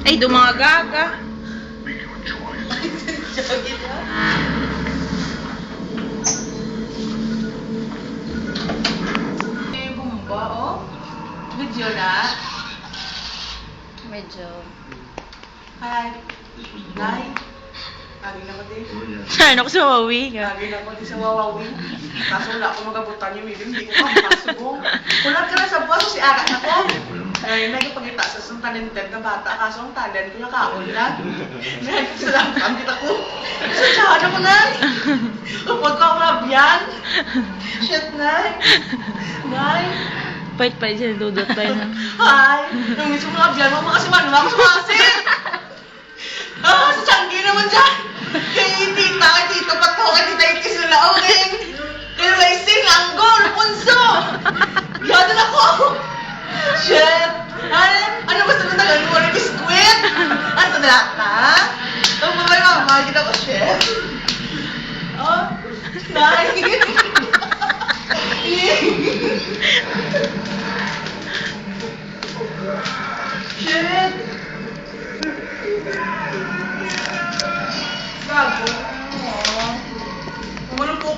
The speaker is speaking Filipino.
Ay, dumagaga. Bumba, oh. Video na. Medyo. Hi. Nay. Lagi na ko din. Saan ako sa Wawi? Lagi na ko din sa Wawawi. Kaso wala ko magabutan yung video. Hindi ko makapasubo. Kulat ka na sa buwas. Si Akat ako. Ay, nagpagita sa isang talented na bata. Kaso ang talent ko yung kaon lang. Nagsasalampan kita ko. Sasahad ako, Nay. Kapag ko mabyan. Shit, Nay. Nay. Pait-pait siya, dudot pa yun. Hi! Nung mismo mga biyan mo, makasiman mo ako sumasin! Ah, sa tiyanggi naman dyan! Kay tita, kay tito pato, kay tita itis na laongin! Kay racing, anggol, punso! Yado na ako! Shit! Ano ba sa natagal mo rin biskwit? Asa na lahat na? Ang babay mama, kita ko, shit! Oh, nice! Shit! Gago.